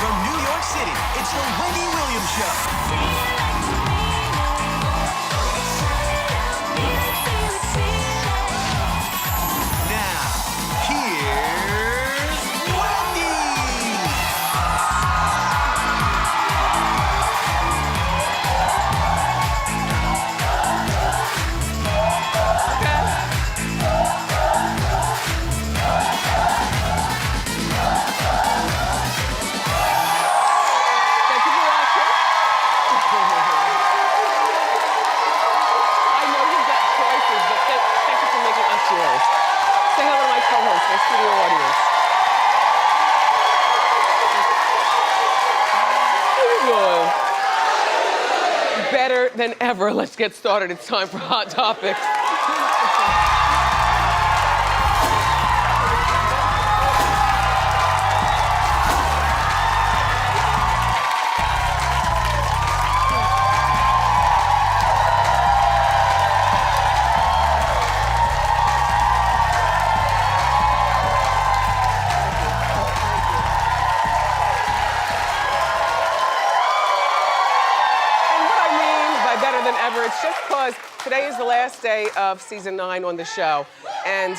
From New York City, it's the Wendy Williams Show. Now, here's Wendy. Thank you for watching. I know you've got choices, but thank you for making us yours. Say hello to my co-host, my studio audience. How you doing? Better than ever. Let's get started. It's time for Hot Topics. Better than ever. It's just because today is the last day of season 9 on the show. And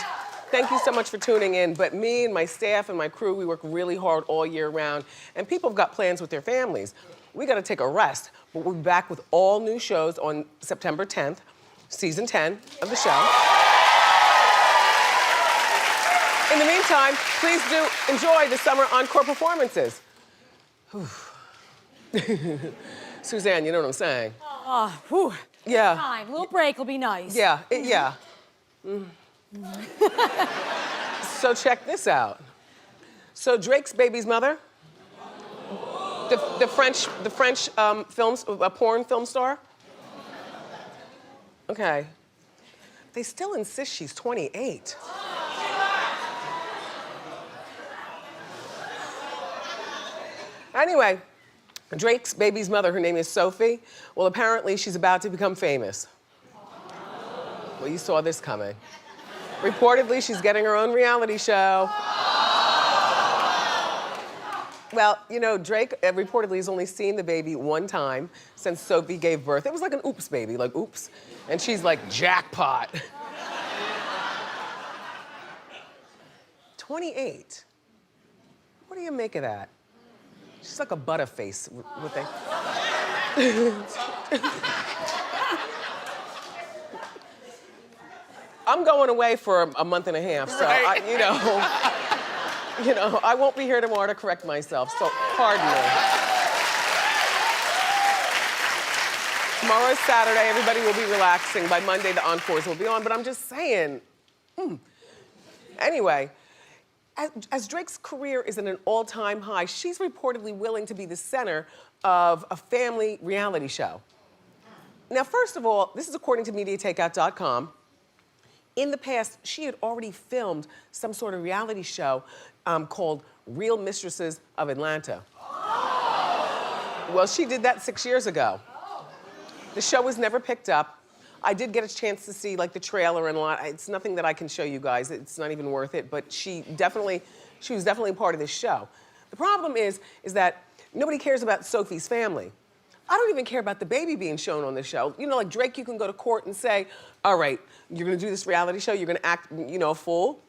thank you so much for tuning in. But me and my staff and my crew, we work really hard all year round. And people have got plans with their families. We got to take a rest. But we'll be back with all new shows on September 10th, season 10 of the show. In the meantime, please do enjoy the summer encore performances. Suzanne, you know what I'm saying? Whew. Yeah. Time. A little break will be nice. Yeah, yeah. So check this out. So Drake's baby's mother, the French films, a porn film star. Okay. They still insist she's 28. Anyway. Drake's baby's mother, her name is Sophie. Well, apparently she's about to become famous. Well, you saw this coming. Reportedly, she's getting her own reality show. Well, you know, Drake reportedly has only seen the baby one time since Sophie gave birth. It was like an oops baby, like oops. And she's like, jackpot. 28. What do you make of that? She's like a butterface with a... I'm going away for a month and a half, so Right. you know, I won't be here tomorrow to correct myself, so pardon me. Tomorrow is Saturday, everybody will be relaxing. By Monday, the encores will be on, but I'm just saying. Anyway. As Drake's career is at an all-time high, she's reportedly willing to be the center of a family reality show. Now, first of all, this is according to MediaTakeout.com. In the past, she had already filmed some sort of reality show called Real Mistresses of Atlanta. Well, she did that 6 years ago. The show was never picked up. I did get a chance to see like the trailer and a lot. It's nothing that I can show you guys. It's not even worth it, but she was definitely part of this show. The problem is that nobody cares about Sophie's family. I don't even care about the baby being shown on the show. You know, like Drake, you can go to court and say, all right, you're gonna do this reality show, you're gonna act, you know, a fool.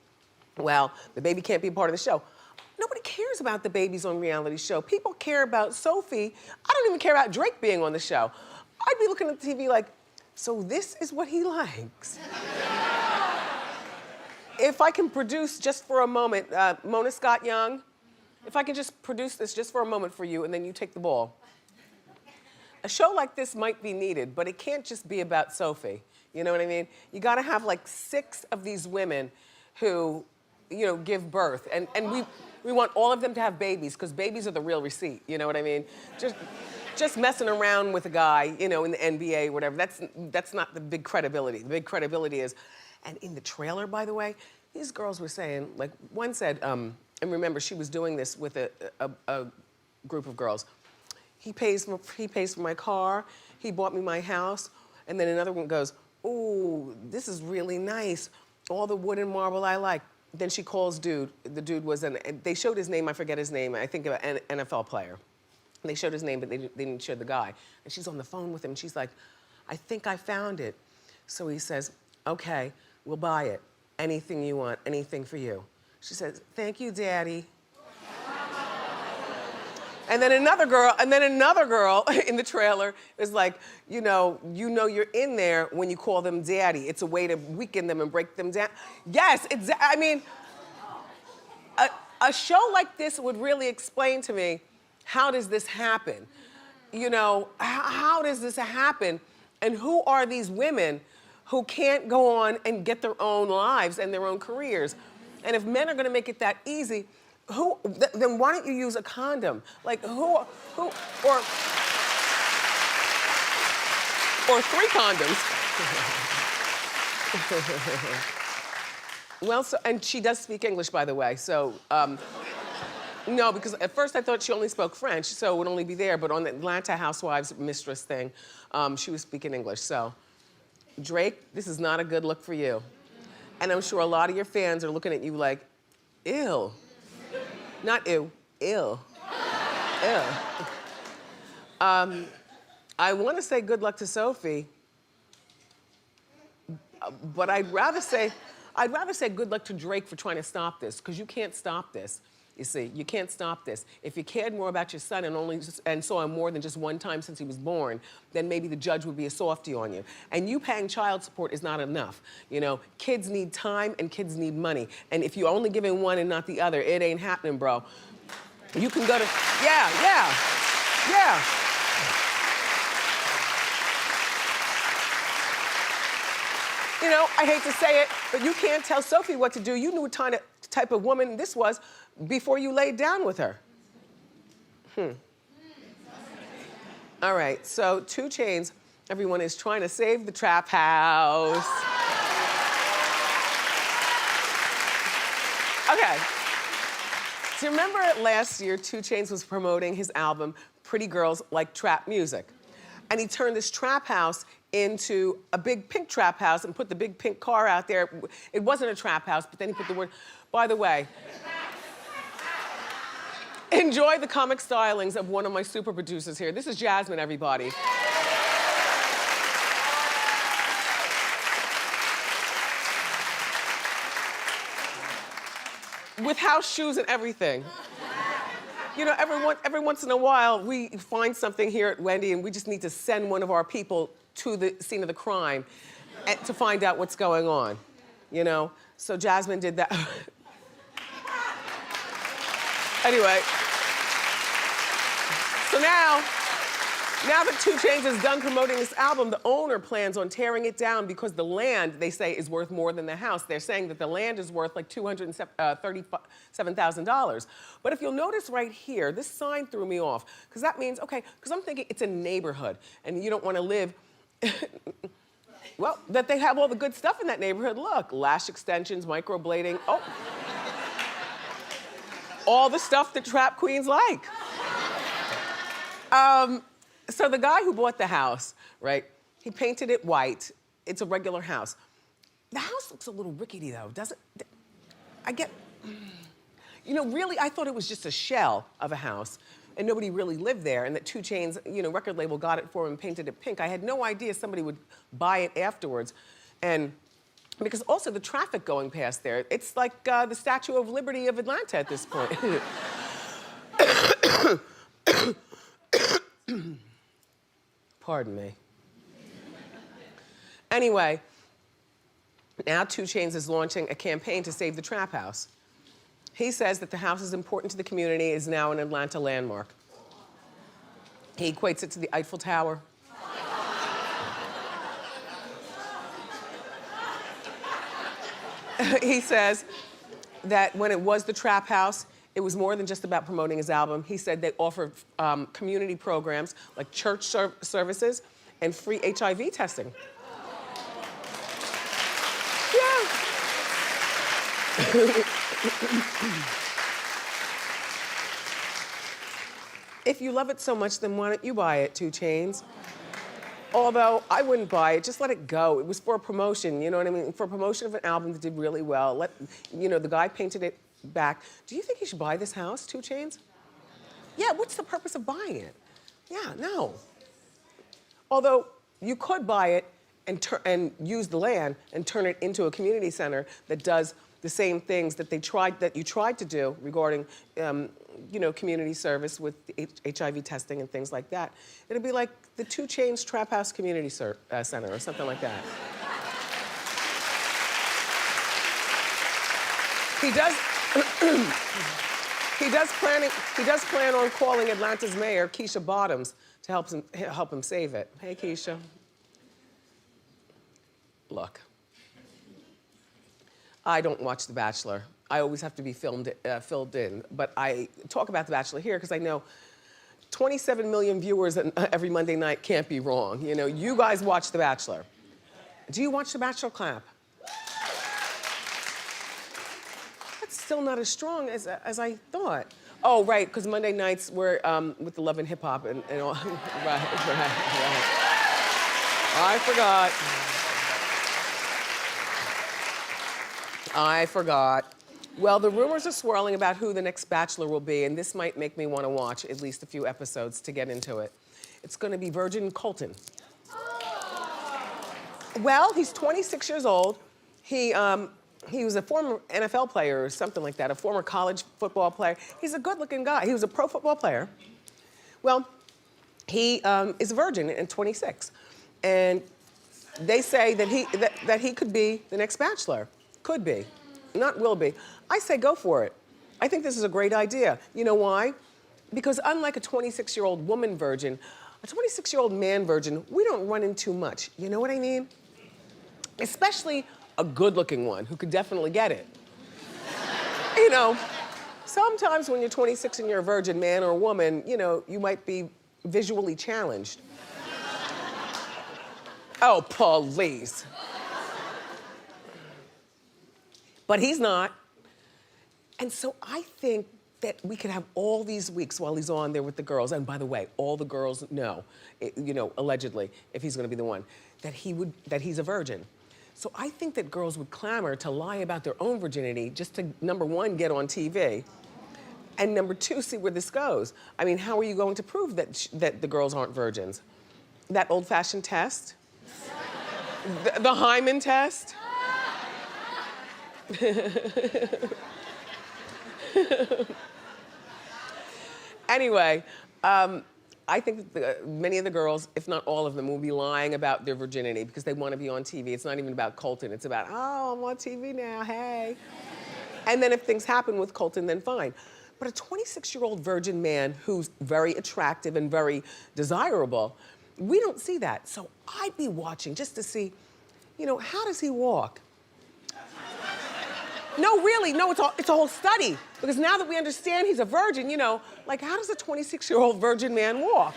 Well, the baby can't be part of the show. Nobody cares about the babies on reality show. People care about Sophie. I don't even care about Drake being on the show. I'd be looking at the TV like, so this is what he likes. If I can produce just for a moment, Mona Scott Young, if I can just produce this just for a moment for you and then you take the ball. A show like this might be needed, but it can't just be about Sophie. You know what I mean? You gotta have like 6 of these women who, you know, give birth. And we want all of them to have babies, because babies are the real receipt, you know what I mean? Just messing around with a guy, you know, in the NBA or whatever, that's not the big credibility. The big credibility is, and in the trailer, by the way, these girls were saying, like one said, and remember, she was doing this with a group of girls. He pays for my car, he bought me my house, and then another one goes, ooh, this is really nice. All the wood and marble I like. then she calls dude. The dude was they showed his name, I forget his name, I think an NFL player. They showed his name, but they didn't show the guy. And she's on the phone with him, and she's like, I think I found it. So he says, okay, we'll buy it. Anything you want, anything for you. She says, thank you, Daddy. And then another girl in the trailer is like, you know you're in there when you call them daddy. It's a way to weaken them and break them down. Yes, I mean, a show like this would really explain to me, how does this happen? You know, how does this happen? And who are these women who can't go on and get their own lives and their own careers? And if men are gonna make it that easy, then why don't you use a condom? Like or 3 condoms. Well, and she does speak English, by the way, so, no, because at first I thought she only spoke French, so it would only be there, but on the Atlanta Housewives mistress thing, she was speaking English, so. Drake, this is not a good look for you. And I'm sure a lot of your fans are looking at you like, ew. Not ew, ill. Ew. I want to say good luck to Sophie, but I'd rather say good luck to Drake for trying to stop this, because you can't stop this. You see, you can't stop this. If you cared more about your son and saw him more than just one time since he was born, then maybe the judge would be a softie on you. And you paying child support is not enough. You know, kids need time and kids need money. And if you're only giving one and not the other, it ain't happening, bro. You can go to, yeah. You know, I hate to say it, but you can't tell Sophie what to do. You knew what type of woman this was before you laid down with her. All right, so 2 Chainz, everyone is trying to save the trap house. Okay. Do you remember last year, 2 Chainz was promoting his album, Pretty Girls Like Trap Music? And he turned this trap house into a big pink trap house and put the big pink car out there. It wasn't a trap house, but then he put the word, by the way, enjoy the comic stylings of one of my super producers here. This is Jasmine, everybody. With house shoes and everything. You know, every once in a while, we find something here at Wendy and we just need to send one of our people to the scene of the crime to find out what's going on, you know? So Jasmine did that. Anyway, so now that 2 Chainz is done promoting this album, the owner plans on tearing it down because the land, they say, is worth more than the house. They're saying that the land is worth like $237,000. But if you'll notice right here, this sign threw me off, because that means, okay, because I'm thinking it's a neighborhood, and you don't want to live, well, that they have all the good stuff in that neighborhood. Look, lash extensions, microblading, oh. All the stuff that trap queens like. So the guy who bought the house, right, he painted it white. It's a regular house. The house looks a little rickety though, doesn't it? You know, really, I thought it was just a shell of a house and nobody really lived there, and that 2 Chainz, you know, record label got it for him and painted it pink. I had no idea somebody would buy it afterwards. And because also the traffic going past there, it's like the Statue of Liberty of Atlanta at this point. Pardon me. Anyway, now 2 Chainz is launching a campaign to save the trap house. He says that the house is important to the community, is now an Atlanta landmark. He equates it to the Eiffel Tower. He says that when it was the trap house, it was more than just about promoting his album. He said they offered community programs like church services and free HIV testing. Yeah. If you love it so much, then why don't you buy it, 2 Chainz? Although I wouldn't buy it, just let it go. It was for a promotion, you know what I mean? For a promotion of an album that did really well. The guy painted it back. Do you think he should buy this house, 2 Chainz? Yeah, what's the purpose of buying it? Yeah, no. Although you could buy it and use the land and turn it into a community center that does the same things that you tried to do regarding, community service with HIV testing and things like that. It'd be like the 2 Chainz Trap House Community Center or something like that. He does plan on calling Atlanta's mayor, Keisha Bottoms, to help him save it. Hey, Keisha. Look, I don't watch The Bachelor. I always have to be filled in. But I talk about The Bachelor here because I know 27 million viewers every Monday night can't be wrong. You know, you guys watch The Bachelor. Do you watch The Bachelor? Clap. That's still not as strong as I thought. Oh, right, because Monday nights we're with the Love and Hip Hop and all. right. I forgot. Well, the rumors are swirling about who the next Bachelor will be, and this might make me want to watch at least a few episodes to get into it. It's going to be Virgin Colton. Well, he's 26 years old. He was a former NFL player or something like that, a former college football player. He's a good-looking guy. He was a pro football player. Well, he is a virgin and 26. And they say that he could be the next Bachelor. Could be, not will be. I say go for it. I think this is a great idea. You know why? Because unlike a 26-year-old woman virgin, a 26-year-old man virgin, we don't run into much. You know what I mean? Especially a good-looking one who could definitely get it. You know, sometimes when you're 26 and you're a virgin, man or woman, you might be visually challenged. Oh, please. But he's not. And so I think that we could have all these weeks while he's on there with the girls. And by the way, all the girls know, allegedly, if he's gonna be the one, that he's a virgin. So I think that girls would clamor to lie about their own virginity just to, number one, get on TV, and number two, see where this goes. I mean, how are you going to prove that the girls aren't virgins? That old-fashioned test? The hymen test? Anyway, I think that many of the girls, if not all of them, will be lying about their virginity because they want to be on TV. It's not even about Colton. It's about, oh, I'm on TV now, hey. And then if things happen with Colton, then fine. But a 26-year-old virgin man who's very attractive and very desirable, we don't see that. So I'd be watching just to see, how does he walk? No, really, no, it's a whole study. Because now that we understand he's a virgin, like how does a 26-year-old virgin man walk?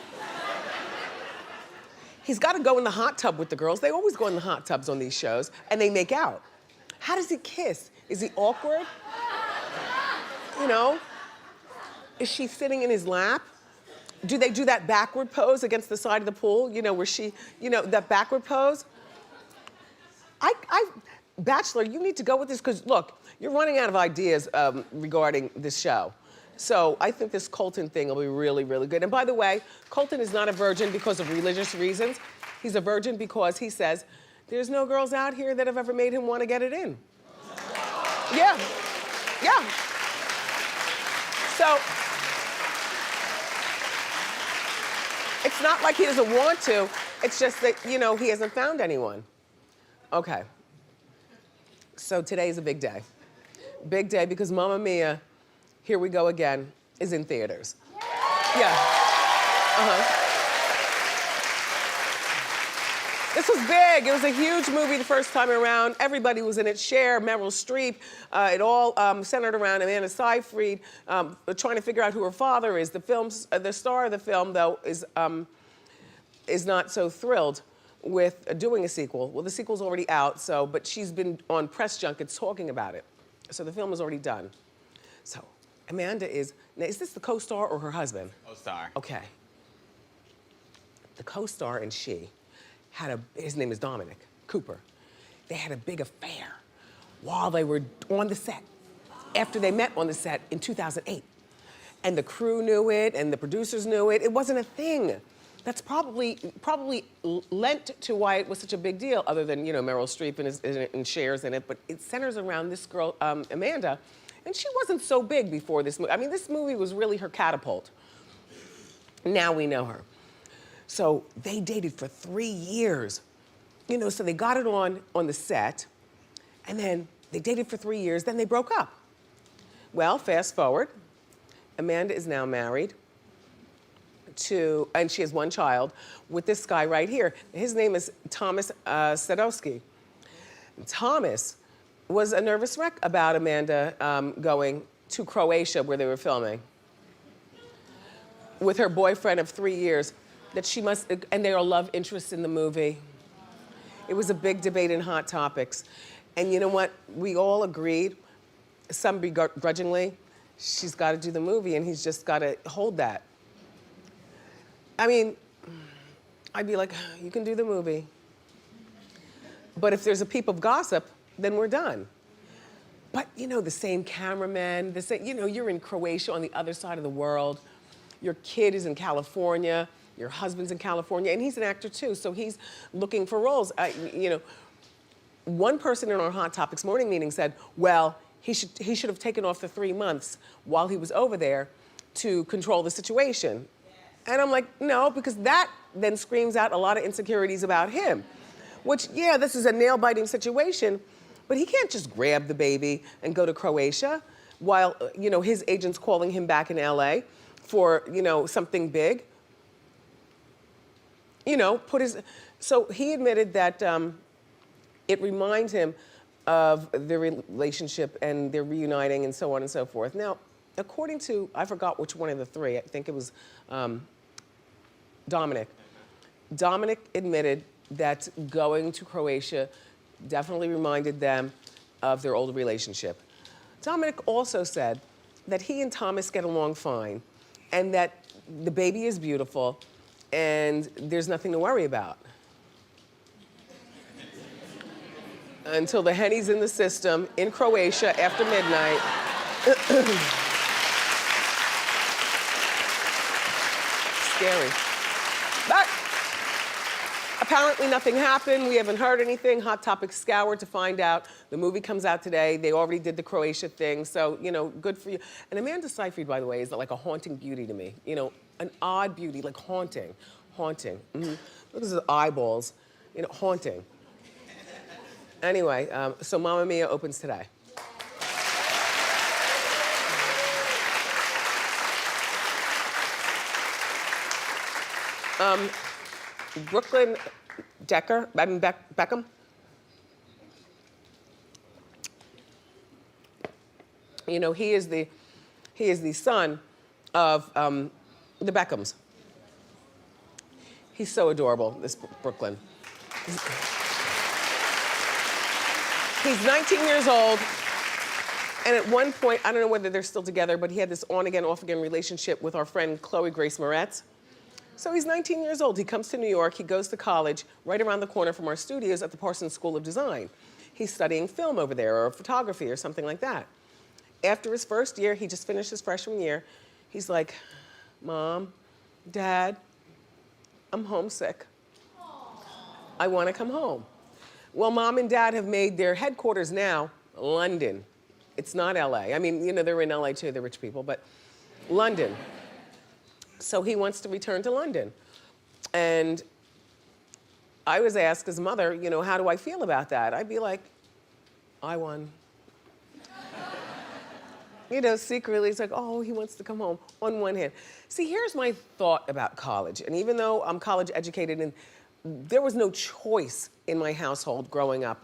He's got to go in the hot tub with the girls. They always go in the hot tubs on these shows, and they make out. How does he kiss? Is he awkward? Is she sitting in his lap? Do they do that backward pose against the side of the pool? Where she, that backward pose? Bachelor, you need to go with this because, look, you're running out of ideas regarding this show. So I think this Colton thing will be really, really good. And by the way, Colton is not a virgin because of religious reasons. He's a virgin because he says, there's no girls out here that have ever made him want to get it in. Yeah, yeah. So, it's not like he doesn't want to, it's just that, he hasn't found anyone. Okay. So today's a big day. Big day because Mamma Mia, Here We Go Again, is in theaters. Yeah. This was big. It was a huge movie the first time around. Everybody was in it. Cher, Meryl Streep. It all centered around Amanda Seyfried trying to figure out who her father is. The star of the film, though, is not so thrilled with doing a sequel. Well, the sequel's already out, but she's been on press junkets talking about it. So the film is already done. So Amanda now is this the co-star or her husband? Co-star. Okay. The co-star and she his name is Dominic Cooper. They had a big affair while they were on the set, after they met on the set in 2008. And the crew knew it, and the producers knew it. It wasn't a thing. That's probably lent to why it was such a big deal, other than, you know, Meryl Streep and shares in it, but it centers around this girl, Amanda, and she wasn't so big before this movie. I mean, this movie was really her catapult. Now we know her. So they dated for 3 years. You know, so they got it on the set, and then they dated for 3 years, then they broke up. Well, fast forward, Amanda is now married and she has one child with this guy right here. His name is Thomas Sadowski. Thomas was a nervous wreck about Amanda going to Croatia where they were filming with her boyfriend of 3 years, that she must, and they are love interests in the movie. It was a big debate in Hot Topics. And you know what? We all agreed, some begrudgingly, she's got to do the movie and he's just got to hold that. I mean, I'd be like, you can do the movie. But if there's a peep of gossip, then we're done. But you know, the same cameraman, you know, you're in Croatia on the other side of the world. Your kid is in California, your husband's in California, and he's an actor too, so he's looking for roles. You know, one person in our Hot Topics morning meeting said, well, he should have taken off the 3 months while he was over there to control the situation. And I'm like, no, because that then screams out a lot of insecurities about him. Which, yeah, this is a nail-biting situation, but he can't just grab the baby and go to Croatia while, you know, his agent's calling him back in LA for, you know, something big. You know, so he admitted that it reminds him of their relationship and their reuniting and so on and so forth. Now, according to, I forgot which one of the three, I think it was Dominic. Dominic admitted that going to Croatia definitely reminded them of their old relationship. Dominic also said that he and Thomas get along fine and that the baby is beautiful and there's nothing to worry about. Until the Henny's in the system in Croatia after midnight. Scary. But apparently nothing happened. We haven't heard anything. Hot Topics scoured to find out. The movie comes out today. They already did the Croatia thing. So, you know, good for you. And Amanda Seyfried, by the way, is like a haunting beauty to me. You know, an odd beauty, like haunting. Haunting. Mm-hmm. Look at his eyeballs. You know, haunting. Anyway, so Mamma Mia opens today. Brooklyn Beckham. You know, he is the son of the Beckhams. He's so adorable, this Brooklyn. He's 19 years old, and at one point, I don't know whether they're still together, but he had this on-again, off-again relationship with our friend Chloe Grace Moretz. So he's 19 years old. He comes to New York. He goes to college right around the corner from our studios at the Parsons School of Design. He's studying film over there, or photography, or something like that. After his first year, he just finished his freshman year, he's like, Mom, Dad, I'm homesick. I want to come home. Well, Mom and Dad have made their headquarters now London. It's not LA. I mean, you know, they're in LA too, the rich people, but London. So he wants to return to London. And I was asked as mother, you know, how do I feel about that? I'd be like, I won. You know, secretly, it's like, oh, he wants to come home, on one hand. See, here's my thought about college. And even though I'm college educated and there was no choice in my household growing up.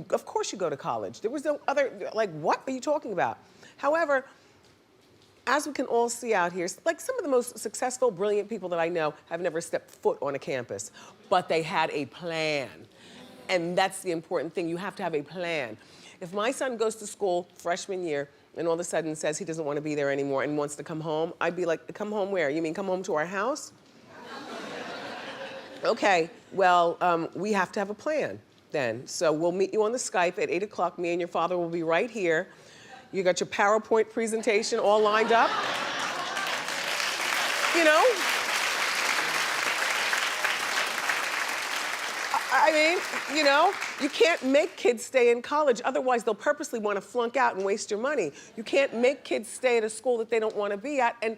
Of course you go to college. There was no other, like, what are you talking about? However, as we can all see out here, like some of the most successful, brilliant people that I know have never stepped foot on a campus, but they had a plan. And that's the important thing, you have to have a plan. If my son goes to school freshman year and all of a sudden says he doesn't want to be there anymore and wants to come home, I'd be like, come home where? You mean come home to our house? Okay, well, we have to have a plan then. So we'll meet you on the Skype at 8 o'clock. Me and your father will be right here. You got your PowerPoint presentation all lined up. You know? I mean, you know, you can't make kids stay in college. Otherwise, they'll purposely want to flunk out and waste your money. You can't make kids stay at a school that they don't want to be at. And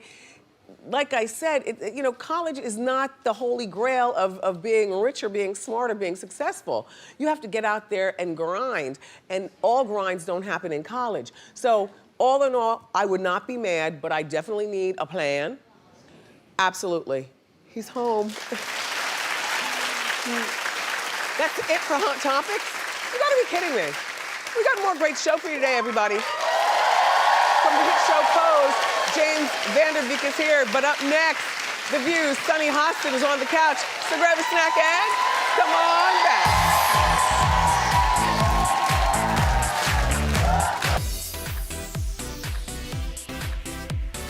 like I said, you know, college is not the holy grail of being rich or being smart or being successful. You have to get out there and grind. And all grinds don't happen in college. So all in all, I would not be mad, but I definitely need a plan. Absolutely. He's home. That's it for Hot Topics? You gotta be kidding me. We got more great show for you today, everybody. From the hit show Pose, James Vanderbeek is here, but up next, The View's Sunny Hostin is on the couch. So grab a snack and come on back.